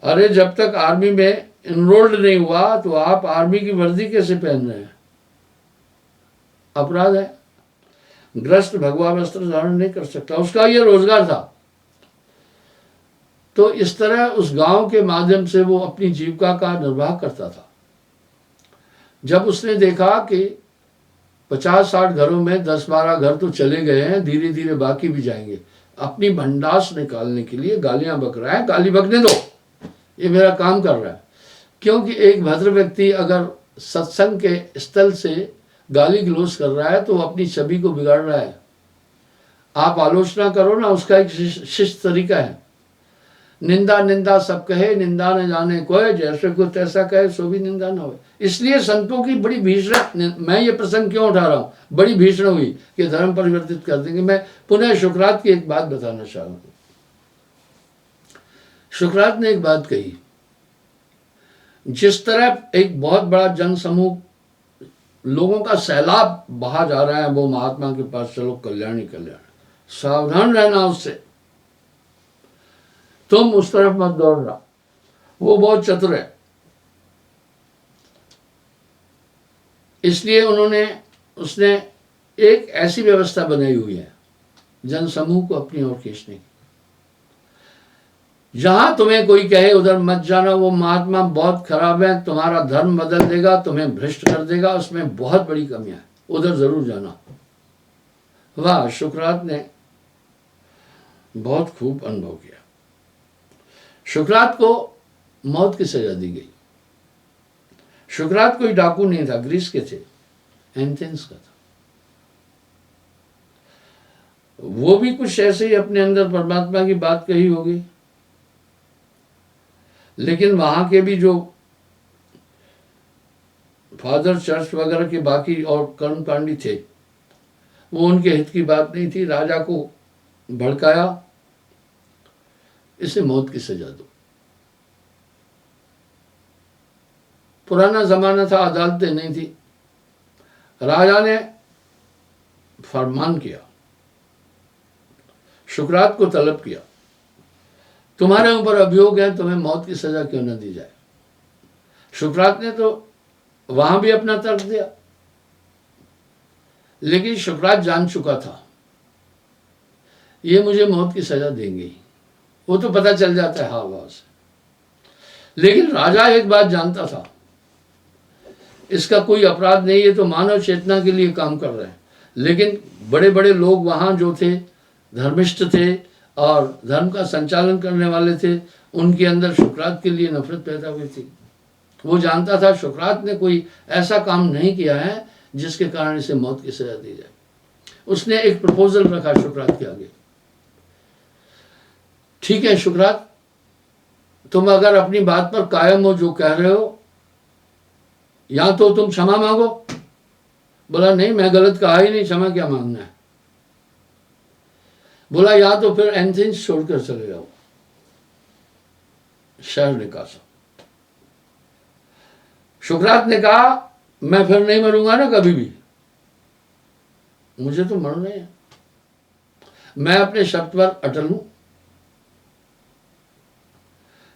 अरे जब तक आर्मी में इनरोल्ड नहीं हुआ तो आप आर्मी की वर्दी कैसे पहन रहे हैं? अपराध है। ग्रस्त भगवा वस्त्र धारण नहीं कर सकता, उसका यह रोजगार था। तो इस तरह उस गांव के माध्यम से वो अपनी जीविका का निर्वाह करता था। जब उसने देखा कि 50-60 घरों में 10-12 घर तो चले गए हैं, धीरे धीरे बाकी भी जाएंगे, अपनी भंडास निकालने के लिए गालियां बक रहा है। गाली बकने दो, ये मेरा काम कर रहा है। क्योंकि एक भद्र व्यक्ति अगर सत्संग के स्थल से गाली गलौज कर रहा है तो वो अपनी छवि को बिगाड़ रहा है। आप आलोचना करो ना, उसका एक शिष्ट तरीका है। निंदा निंदा सब कहे, निंदा न जाने कोई, जैसे को तैसा कहे सो भी निंदा न हो। इसलिए संतों की बड़ी भीषण, मैं ये प्रसंग क्यों उठा रहा हूं, बड़ी भीषण हुई कि धर्म परिवर्तित कर देंगे। मैं पुनः शुक्रात की एक बात बताना चाहूंगा। शुक्रात ने एक बात कही, जिस तरह एक बहुत बड़ा जन समूह, लोगों का सैलाब बहा जा रहा है, वो महात्मा के पास चलो कल्याण ही कल्याण, सावधान रहना उससे, तुम उस तरफ मत दौड़ना। वो बहुत चतुर है। इसलिए उसने एक ऐसी व्यवस्था बनाई हुई है जन समूह को अपनी ओर खींचने की। जहां तुम्हें कोई कहे उधर मत जाना, वो महात्मा बहुत खराब है, तुम्हारा धर्म बदल देगा, तुम्हें भ्रष्ट कर देगा, उसमें बहुत बड़ी कमियां है, उधर जरूर जाना। वाह, शुक्रात ने बहुत खूब अनुभव किया। शुक्रात को मौत की सजा दी गई। शुक्रात कोई डाकू नहीं था, ग्रीस के थे, एथेंस का था। वो भी कुछ ऐसे ही अपने अंदर परमात्मा की बात कही होगी, लेकिन वहां के भी जो फादर चर्च वगैरह के बाकी और कर्मकांडी थे, वो उनके हित की बात नहीं थी। राजा को भड़काया, इसे मौत की सजा दो। पुराना जमाना था, अदालतें नहीं थी। राजा ने फरमान किया, शुक्रात को तलब किया, तुम्हारे ऊपर अभियोग है, तुम्हें मौत की सजा क्यों न दी जाए। शुक्रात ने तो वहां भी अपना तर्क दिया, लेकिन शुक्रात जान चुका था ये मुझे मौत की सजा देंगे, वो तो पता चल जाता है हाव भाव से। लेकिन राजा एक बात जानता था, इसका कोई अपराध नहीं, ये तो मानव चेतना के लिए काम कर रहे हैं। लेकिन बड़े बड़े लोग वहां जो थे, धर्मिष्ठ थे और धर्म का संचालन करने वाले थे, उनके अंदर शुक्रात के लिए नफरत पैदा हुई थी। वो जानता था शुक्रात ने कोई ऐसा काम नहीं किया है जिसके कारण इसे मौत की सजा दी जाए। उसने एक प्रपोजल रखा शुक्रात के आगे, ठीक है शुक्रात, तुम अगर अपनी बात पर कायम हो, जो कह रहे हो, या तो तुम क्षमा मांगो। बोला नहीं, मैं गलत कहा ही नहीं, क्षमा क्या मांगना है। बोला या तो फिर एथेंस छोड़कर चले जाओ, शहर निकासा। शुक्रात ने कहा मैं फिर नहीं मरूंगा ना कभी भी, मुझे तो मरना है, मैं अपने शब्द पर अटल हूं।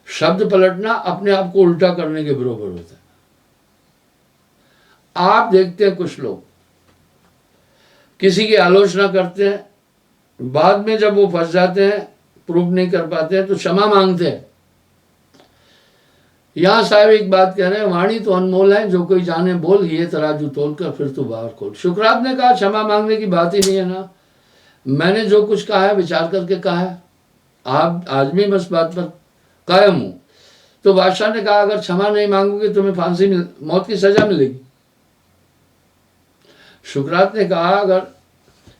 शब्द पलटना अपने आप को उल्टा करने के बराबर होता है। आप देखते हैं कुछ लोग किसी की आलोचना करते हैं, बाद में जब वो फंस जाते हैं, प्रूव नहीं कर पाते हैं, तो क्षमा मांगते हैं। यहां साहब एक बात कह रहे हैं, वाणी तो अनमोल है, जो कोई जाने बोल, ये तराजू तोल कर फिर तो बाहर खोल। शुक्रात ने कहा क्षमा मांगने की बात ही नहीं है ना, मैंने जो कुछ कहा है विचार करके कहा है, आप आज भी बस बात पर कायम हूं। तो बादशाह ने कहा अगर क्षमा नहीं मांगोगे तुम्हें फांसी मौत की सजा मिलेगी। शुक्रात ने कहा अगर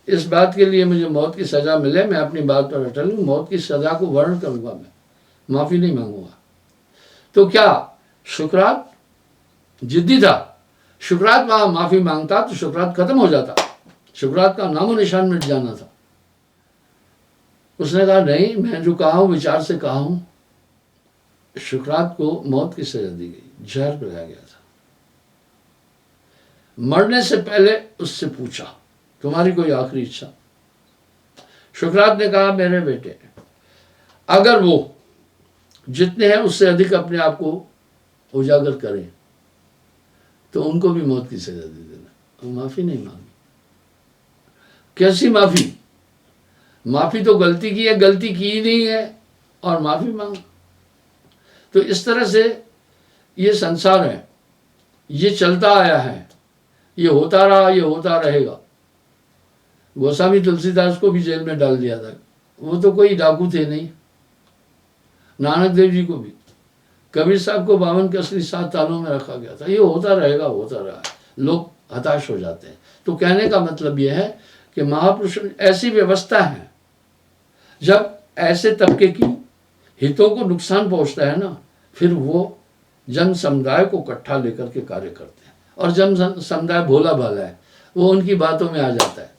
इस बात के लिए मुझे मौत की सजा मिले, मैं अपनी बात पर अटल हूं, मौत की सजा को वर्ण करूंगा, मैं माफी नहीं मांगूंगा। तो क्या शुक्रात जिद्दी था? शुक्रात वहां माफी मांगता तो शुक्रात खत्म हो जाता, शुक्रात का नामो निशान मिट जाना था। उसने कहा नहीं, मैं जो कहा हूं विचार से कहा हूं। शुक्रात को मौत की सजा दी गई, जहर पिलाया गया था। मरने से पहले उससे पूछा तुम्हारी कोई आखिरी इच्छा? शुक्रात ने कहा मेरे बेटे, अगर वो जितने हैं उससे अधिक अपने आप को उजागर करें तो उनको भी मौत की सजा दे देना और माफी नहीं मांगी। कैसी माफी? माफी तो गलती की है, गलती की ही नहीं है और माफी मांग। तो इस तरह से ये संसार है, ये चलता आया है, ये होता रहा, ये होता रहेगा। गोस्वामी तुलसीदास को भी जेल में डाल दिया था, वो तो कोई डाकू थे नहीं। नानक देव जी को भी, कबीर साहब को 52 कसरी 7 तालों में रखा गया था। ये होता रहेगा, होता रहा है। लोग हताश हो जाते हैं। तो कहने का मतलब यह है कि महापुरुष ऐसी व्यवस्था है, जब ऐसे तबके की हितों को नुकसान पहुंचता है ना, फिर वो जन समुदाय को इकट्ठा लेकर के कार्य करते हैं। और जन समुदाय भोला भाला है, वो उनकी बातों में आ जाता है।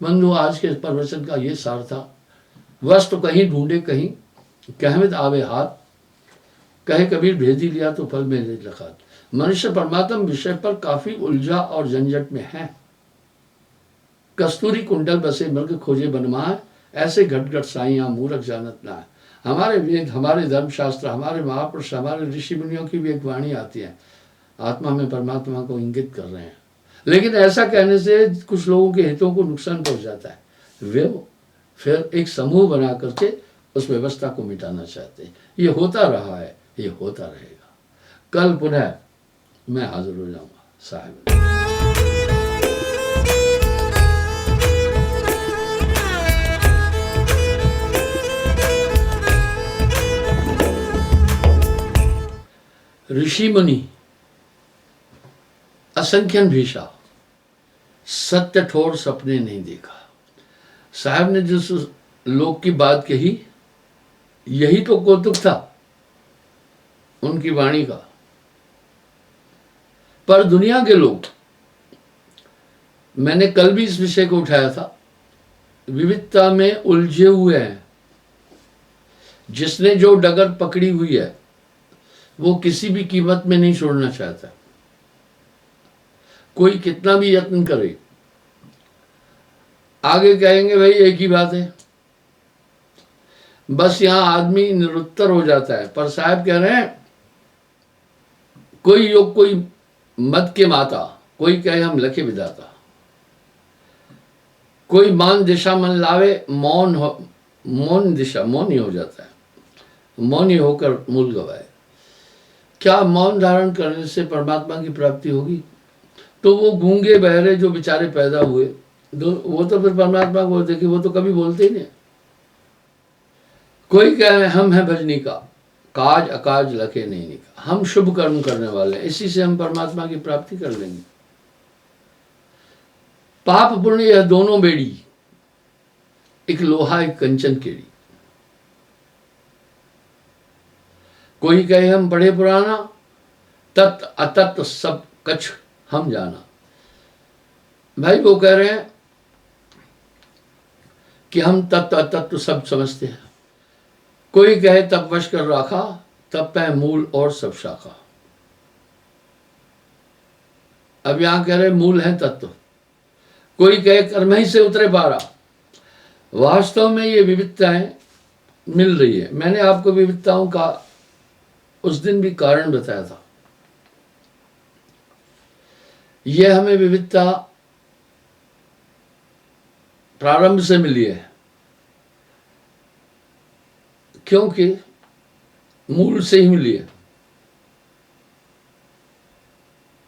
बंधु, आज के प्रवचन का ये सार था। वस्तु कहीं ढूंढे कहीं, कहमत आवे हाथ, कहे कबीर भेजी लिया तो फल में नहीं लखा। मनुष्य परमात्मा विषय पर काफी उलझा और झंझट में है। कस्तूरी कुंडल बसे मृग खोजे बनमाए, ऐसे घट घट साइयां मूर्ख जानत ना है। हमारे वेद, हमारे धर्मशास्त्र, हमारे महापुरुष, हमारे ऋषि मुनियों की भी एक वाणी आती है, आत्मा में परमात्मा को इंगित कर रहे हैं। लेकिन ऐसा कहने से कुछ लोगों के हितों को नुकसान पहुंच जाता है। वे फिर एक समूह बना करके उस व्यवस्था को मिटाना चाहते हैं। ये होता रहा है, ये होता रहेगा। कल पुनः मैं हाजिर हो जाऊंगा साहब। ऋषि मुनि असंख्यन भीषा, सत्य ठोर सपने नहीं देखा। साहब ने जिस लोक की बात कही, यही तो कौतुक था उनकी वाणी का। पर दुनिया के लोग, मैंने कल भी इस विषय को उठाया था, विविधता में उलझे हुए हैं। जिसने जो डगर पकड़ी हुई है वो किसी भी कीमत में नहीं छोड़ना चाहता। कोई कितना भी यत्न करे, आगे कहेंगे भाई एक ही बात है, बस यहां आदमी निरुत्तर हो जाता है। पर साहब कह रहे हैं, कोई योग कोई मद के माता, कोई कहे हम लखे विधाता, कोई मान दिशा मन लावे, मौन दिशा मौन ही हो जाता है, मौन ही होकर मूल गवाए। क्या मौन धारण करने से परमात्मा की प्राप्ति होगी? तो वो गूंगे बहरे जो बेचारे पैदा हुए, वो तो फिर परमात्मा को देखिए, वो तो कभी बोलते ही नहीं। कोई कहे हम हैं भजनी का, काज अकाज लखे नहीं निका। हम शुभ कर्म करने वाले हैं, इसी से हम परमात्मा की प्राप्ति कर लेंगे। पाप पुण्य यह दोनों बेड़ी, एक लोहा एक कंचन केड़ी। कोई कहे हम पढ़े पुराना, तत्व अतत्व सब कछ हम जाना। भाई वो कह रहे हैं कि हम तत्व अतत्व सब समझते हैं। कोई कहे तब वश कर राखा, तब है मूल और सब शाखा। अब यहां कह रहे मूल है तत्व, कोई कहे कर्म ही से उतरे पारा। वास्तव में ये विविधताएं मिल रही है। मैंने आपको विविधताओं का उस दिन भी कारण बताया था। यह हमें विविधता प्रारंभ से मिली है, क्योंकि मूल से ही मिली है।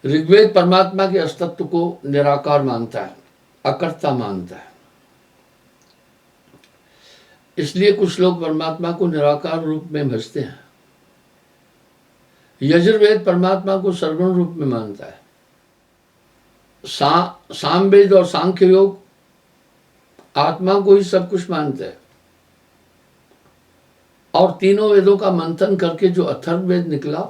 ऋग्वेद परमात्मा के अस्तित्व को निराकार मानता है, अकर्ता मानता है। इसलिए कुछ लोग परमात्मा को निराकार रूप में भजते हैं। यजुर्वेद परमात्मा को सर्वगुण रूप में मानता है। सामवेद और सांख्य योग आत्मा को ही सब कुछ मानते हैं। और तीनों वेदों का मंथन करके जो अथर्ववेद निकला,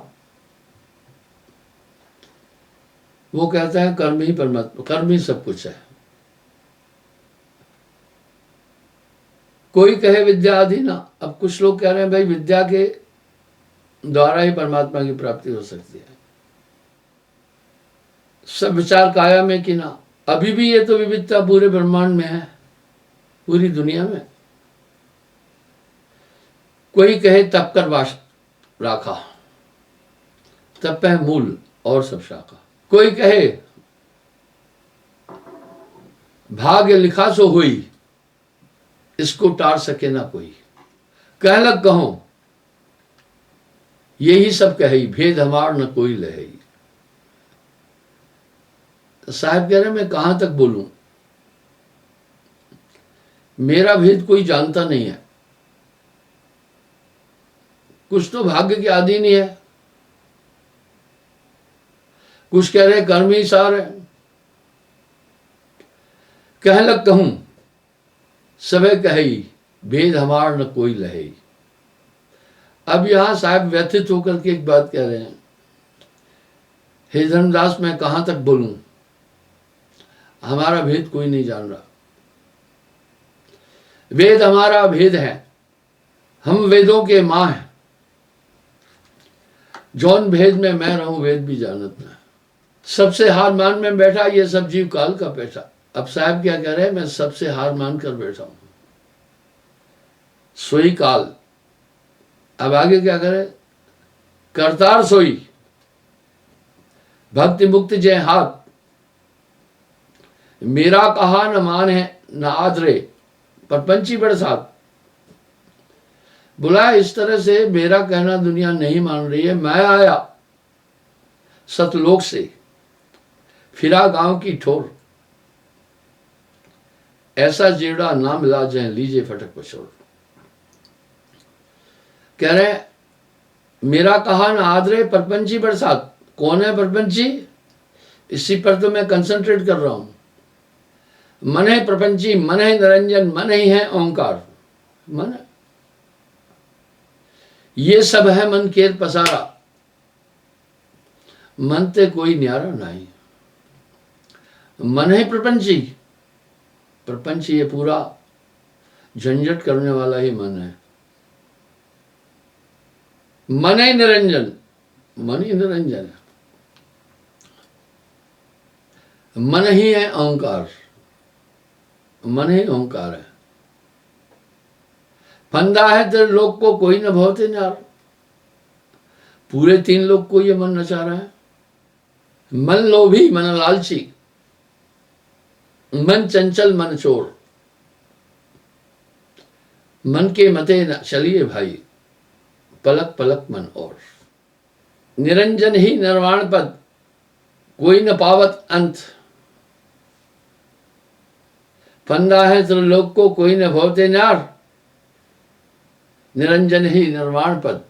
वो कहता है कर्म ही परमात्मा, कर्म ही सब कुछ है। कोई कहे विद्या अधीना। अब कुछ लोग कह रहे हैं भाई विद्या के द्वारा ही परमात्मा की प्राप्ति हो सकती है। सब विचार काया में कि ना। अभी भी ये तो विविधता पूरे ब्रह्मांड में है, पूरी दुनिया में। कोई कहे तप कर वाश राखा, तप है मूल और सब शाखा। कोई कहे भाग्य लिखा सो हुई, इसको टार सके ना कोई। कह लग कहो यही सब कही, भेद हमार न कोई लहे। साहब कह रहे मैं कहां तक बोलूं, मेरा भेद कोई जानता नहीं है। कुछ तो भाग्य के अधीन ही है, कुछ कह रहे कर्म ही सार है। कह लग कहूं सबे कही, भेद हमार न कोई लहे। अब यहां साहब व्यथित होकर के एक बात कह रहे हैं, हे धर्मदास मैं कहां तक बोलूं, हमारा भेद कोई नहीं जान रहा। वेद हमारा भेद है, हम वेदों के मां हैं। जौन भेद में मैं रहूं वेद भी जानत ना। सबसे हार मान में बैठा, ये सब जीव काल का बैठा। अब साहब क्या कह रहे हैं, मैं सबसे हार मान कर बैठा हूं, सोई काल। अब आगे क्या करे, करतार सोई भक्ति मुक्त जय हाथ, मेरा कहा न मान है न आदरे, परपंची बरसात। बोला इस तरह से मेरा कहना दुनिया नहीं मान रही है। मैं आया सतलोक से, फिरा गांव की ठोर, ऐसा जेड़ा ना मिला जय लीजिए फटक पछोड़। कह रहे मेरा कहा न आदरे, परपंची बरसात। कौन है परपंची, इसी पर तो मैं कंसंट्रेट कर रहा हूं। मन है प्रपंची, मन है निरंजन, मन ही है ओंकार। मन है, ये सब है मन केर पसारा, मन ते कोई न्यारा नहीं। मन है प्रपंची, प्रपंच ये पूरा झंझट करने वाला ही मन है। मन है निरंजन, मन ही निरंजन है। मन ही है ओंकार, मन ही ओंकार है। फंदा है तेरे लोक को कोई न भवते न्यार, पूरे 3 लोग को ये मन नचा रहा है। मन लोभी मन लालची, मन चंचल मन चोर, मन के मते न चलिए भाई, पलक पलक मन और। निरंजन ही निर्वाण पद, कोई न पावत अंत। फंदा है त्रिलोक को कोई न भवते न्यार, निरंजन ही निर्वाण पद।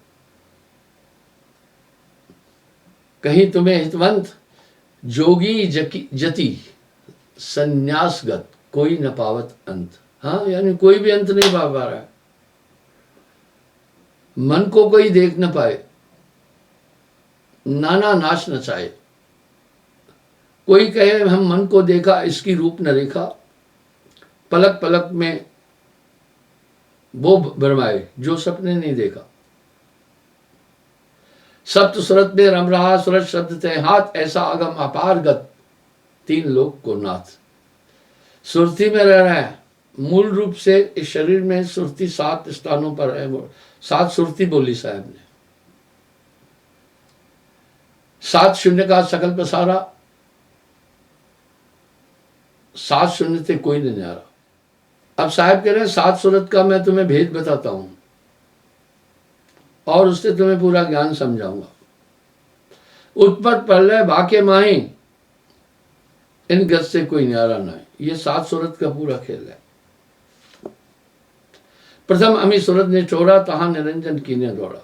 कहीं तुम्हें हितवंत जोगी जति, संन्यासगत कोई न पावत अंत। हाँ, यानी कोई भी अंत नहीं पा रहा है। मन को कोई देख न पाए, नाना नाच नचाए। कोई कहे हम मन को देखा, इसकी रूप न रेखा, पलक पलक में वो भरमाए जो सपने नहीं देखा। सप्त सुरत में रम रहा, सुरत शब्द ते हाथ, ऐसा अगम अपारगत 3 लोक को नाथ। सुरती में रह रहा है, मूल रूप से इस शरीर में सुरती 7 स्थानों पर है। 7 सुरती बोली साहब ने, 7 शून्य का सकल पसारा, 7 शून्य थे कोई नहीं न्यारा। अब साहब कह रहे हैं 7 सूरत का मैं तुम्हें भेद बताता हूं और उससे तुम्हें पूरा ज्ञान समझाऊंगा। उत्पत्ति प्रलय भाग्य माही, इन गत से कोई न्यारा नहीं। ये 7 सूरत का पूरा खेल है। प्रथम अमी सूरत ने चोरा, तहां निरंजन कीने दौड़ा।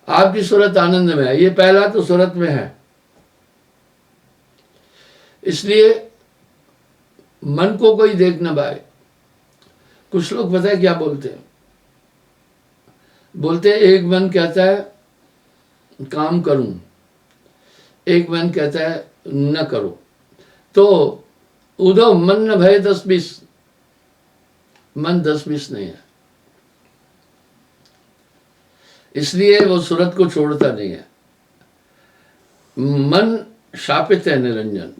आपकी सूरत आनंद में है, ये पहला तो सूरत में है। इसलिए मन को कोई देख न पाए। कुछ लोग पता है क्या बोलते हैं, बोलते हैं एक मन कहता है काम करूं, एक मन कहता है न करो। तो उधो मन न भय 10-20, मन 10-20 नहीं है। इसलिए वो सूरत को छोड़ता नहीं है। मन शापित है निरंजन,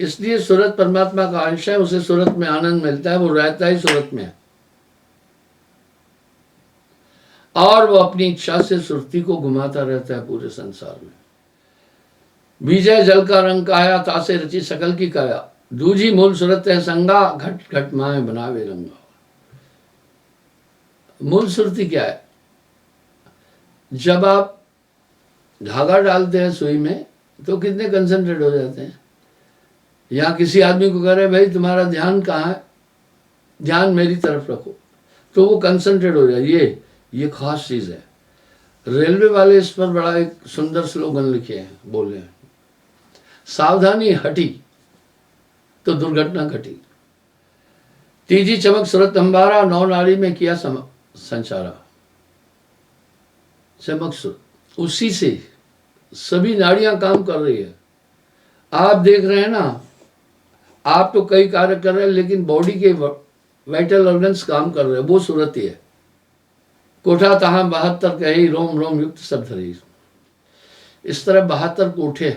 इसलिए सूरत परमात्मा का अंश है। उसे सूरत में आनंद मिलता है, वो रहता ही सूरत में है। और वो अपनी इच्छा से सुरती को घुमाता रहता है पूरे संसार में। बीजे जल का रंग काया, तासे रची सकल की काया, दूजी मूल सूरत है संगा, घट घट माए बनावे रंगा। मूल सुरती क्या है? जब आप धागा डालते हैं सुई में तो कितने कंसंट्रेट हो जाते हैं। यहाँ किसी आदमी को कह रहे भाई तुम्हारा ध्यान कहाँ है, ध्यान मेरी तरफ रखो, तो वो कंसंट्रेट हो जाए। ये खास चीज है। रेलवे वाले इस पर बड़ा एक सुंदर स्लोगन लिखे हैं, बोले हैं, सावधानी हटी तो दुर्घटना घटी। तीजी चमक सूरत अंबारा, नौ नाड़ी में किया संचारा। चमक सूरत, उसी से सभी नाड़ियां काम कर रही है। आप देख रहे हैं ना, आप तो कई कार्य कर रहे हैं लेकिन बॉडी के वाइटल ऑर्गन्स काम कर रहे हैं, वो सूरत ही है। कोठा तहां 72 कही, रोम रोम युक्त सब धरी। इस तरह 72 कोठे,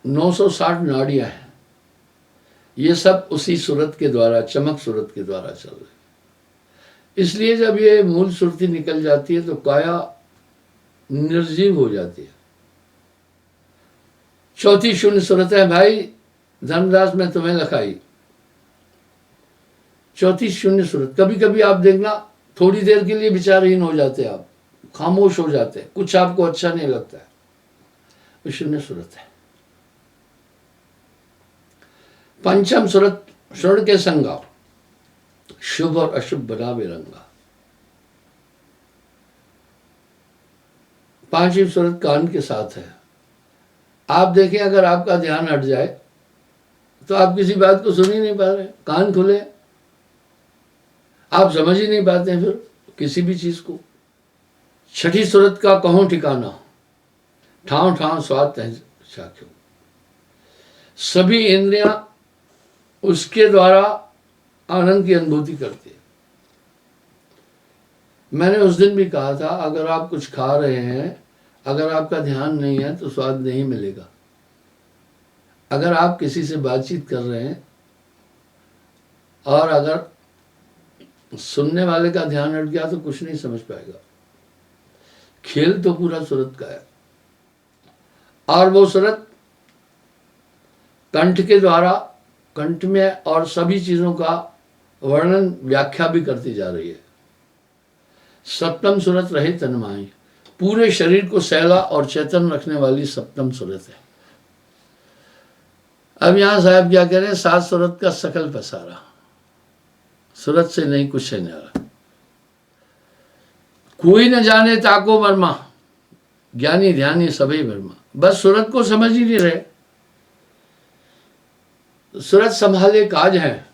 960 नाड़ियां हैं। ये सब उसी सूरत के द्वारा, चमक सूरत के द्वारा चल रहे। इसलिए जब ये मूल सुरती निकल जाती है तो काया निर्जीव हो जाती है। चौथी शून्य सूरत है भाई, धर्मदास में तुम्हें लिखाई। चौथी शून्य सूरत। कभी कभी आप देखना थोड़ी देर के लिए विचारहीन हो जाते हैं, आप खामोश हो जाते हैं, कुछ आपको अच्छा नहीं लगता है, वो शून्य सूरत है। पंचम सूरत स्वर्ण के संगा, शुभ और अशुभ बनावे रंगा। पांचवी सूरत कान के साथ है। आप देखें अगर आपका ध्यान हट जाए तो आप किसी बात को सुन ही नहीं पा रहे, कान खुले आप समझ ही नहीं पाते हैं फिर किसी भी चीज को। छठी सूरत का कहो ठिकाना, ठाव ठाव स्वाद चाख्यो। सभी इंद्रियां उसके द्वारा आनंद की अनुभूति करती है। मैंने उस दिन भी कहा था, अगर आप कुछ खा रहे हैं, अगर आपका ध्यान नहीं है तो स्वाद नहीं मिलेगा। अगर आप किसी से बातचीत कर रहे हैं और अगर सुनने वाले का ध्यान हट गया तो कुछ नहीं समझ पाएगा। खेल तो पूरा सूरत का है। और वो सूरत कंठ के द्वारा, कंठ में और सभी चीजों का वर्णन व्याख्या भी करती जा रही है। सप्तम सूरत रहे तन्माई, पूरे शरीर को सैला और चेतन रखने वाली सप्तम सूरत है। अब यहां साहब क्या कह रहे हैं, 7 सूरत का सकल पसारा, सूरत से नहीं कुछ है न्यारा। कोई न जाने ताको वर्मा, ज्ञानी ध्यानी सभी वर्मा। बस सूरत को समझ ही नहीं रहे। सूरत संभाले काज है,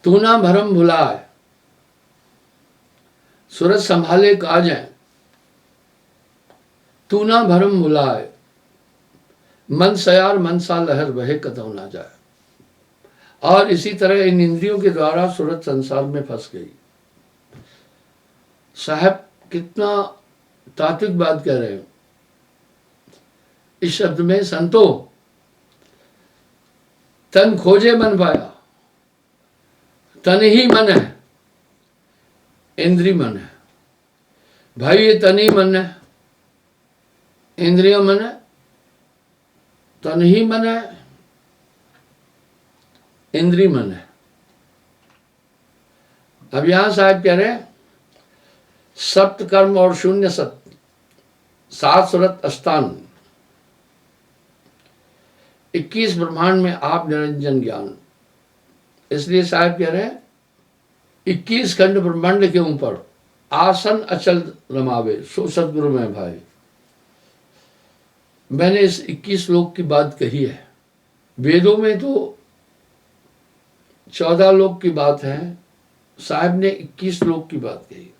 तू ना भरम भुलाए। सूरत संभाले काज है, तू ना भरम भुलाए। मन सयार मनसा लहर बहे कतौ ना जाए। और इसी तरह इन इंद्रियों के द्वारा सूरत संसार में फंस गई। साहब कितना तात्विक बात कह रहे हैं इस शब्द में। संतो तन खोजे मन पाया, तन ही मन है, इंद्रिय मन है। भाई ये तन ही मन है, इंद्रिय मन है, तन ही मन है, इंद्रिय मन है। अब यहां साहब कह रहे हैं सप्त कर्म और शून्य सत्य, 7 सूरत अष्टांग, 21 ब्रह्मांड में आप निरंजन ज्ञान। इसलिए साहब कह रहे हैं 21 खंड ब्रह्मांड के ऊपर आसन अचल रमावे, सो सदगुरु में भाई। मैंने इस 21 श्लोक की बात कही है। वेदों में तो 14 लोक की बात है, साहब ने 21 श्लोक की बात कही।